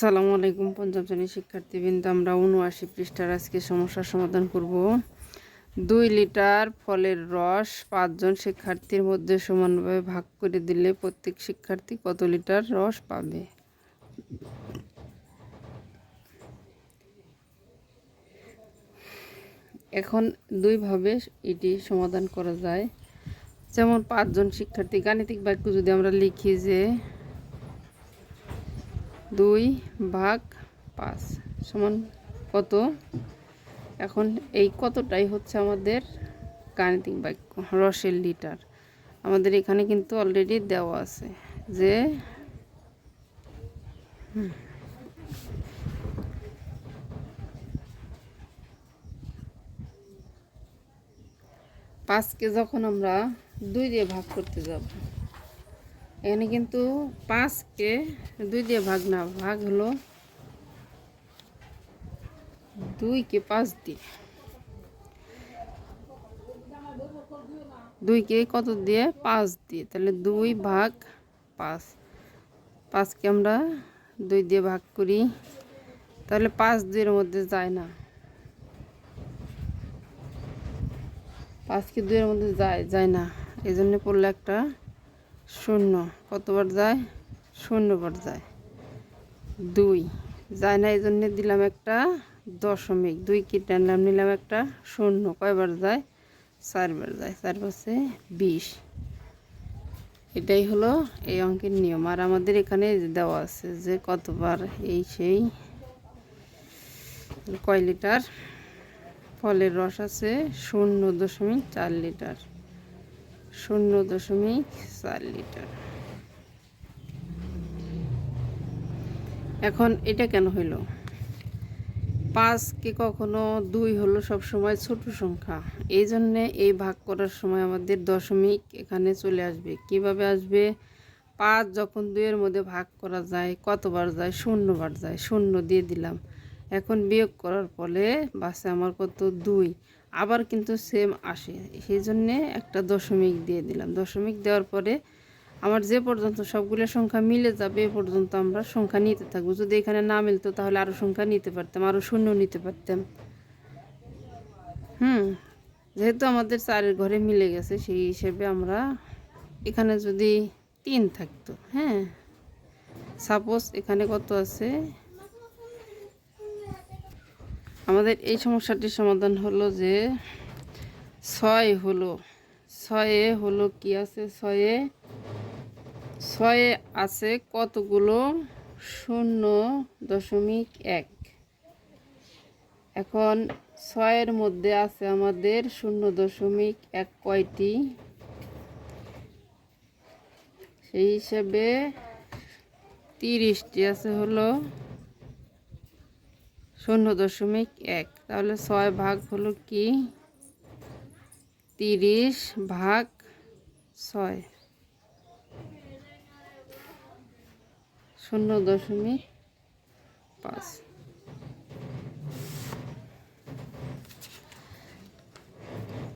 আসসালামু আলাইকুম পঞ্চম শ্রেণীর শিক্ষার্থীবৃন্দ, আমরা ৭৯ পৃষ্ঠার আজকে সমস্যার সমাধান করব। 2 লিটার ফলের রস 5 জন শিক্ষার্থীর মধ্যে সমানভাবে ভাগ করে দিলে প্রত্যেক শিক্ষার্থী কত লিটার রস পাবে। এখন দুইভাবে এটি সমাধান করা যায়। যেমন 5 জন শিক্ষার্থী, গাণিতিক বাক্য যদি আমরা লিখি যে 2/5 সমান কত। এখন এই কতটাই হচ্ছে আমাদের গাণিতিক বাক্য রসের লিটার। আমাদের এখানে কিন্তু অলরেডি দেওয়া আছে যে 5কে যখন আমরা 2 দিয়ে ভাগ করতে যাব, এখানে কিন্তু 5কে 2 দিয়ে ভাগ না, ভাগ হলো 2কে 5 দিয়ে। 2কে কত দিয়ে? 5 দিয়ে। তাহলে 2/5। 5কে আমরা 2 দিয়ে ভাগ করি, তাহলে 5 2-এর মধ্যে যায় না। 5কে 2-এর মধ্যে যায় না, এই জন্য পড়লে একটা 0। কতবার যায়? 0 বার যায়। 2 যায় না, এই জন্য দিলাম একটা দশমিক। 2 কেটে আনলাম, নিলাম একটা 0। কয়বার যায়? 4 বার যায়। 4 পাঁচে 20। এটাই হলো এই অঙ্কের নিয়ম। আর আমাদের এখানে দেওয়া আছে যে কতবার এই সেই কয় লিটার ফলের রস আছে? 0.4 লিটার। 0.4 লিটার। এখন এটা কেন হইল? 5কে কখনো 2 হলো সবসময় ছোট সংখ্যা, এই জন্যে এই ভাগ করার সময় আমাদের দশমিক এখানে চলে আসবে। কিভাবে আসবে? 5 যখন 2-এর মধ্যে ভাগ করা যায় কতবার যায়? 0 বার যায়। 0 দিয়ে দিলাম। এখন বিয়োগ করার ফলে বাসে আমার কত? 2। আবার কিন্তু সেম আসে, সেই জন্যে একটা দশমিক দিয়ে দিলাম। দশমিক দেওয়ার পরে আমার যে পর্যন্ত সবগুলো সংখ্যা মিলে যাবে এ পর্যন্ত আমরা সংখ্যা নিতে থাকবো। যদি এখানে না মিলতো তাহলে আরও সংখ্যা নিতে পারতাম, আরও শূন্য নিতে পারতাম। যেহেতু আমাদের 4-এর ঘরে মিলে গেছে, সেই হিসেবে আমরা এখানে যদি 3 থাকতো, সাপোজ এখানে কত আছে, আমাদের এই সমস্যাটির সমাধান হলো যে 6 হলো 6-এ হলো কি আছে? 6-এ আছে কতগুলো? 0.1। এখন 6-এর মধ্যে আছে আমাদের 0.1 কয়টি? সেই হিসেবে 30টি আছে হলো 0.1। তাহলে 6 ভাগ হলো কি? 30/6। 0.5।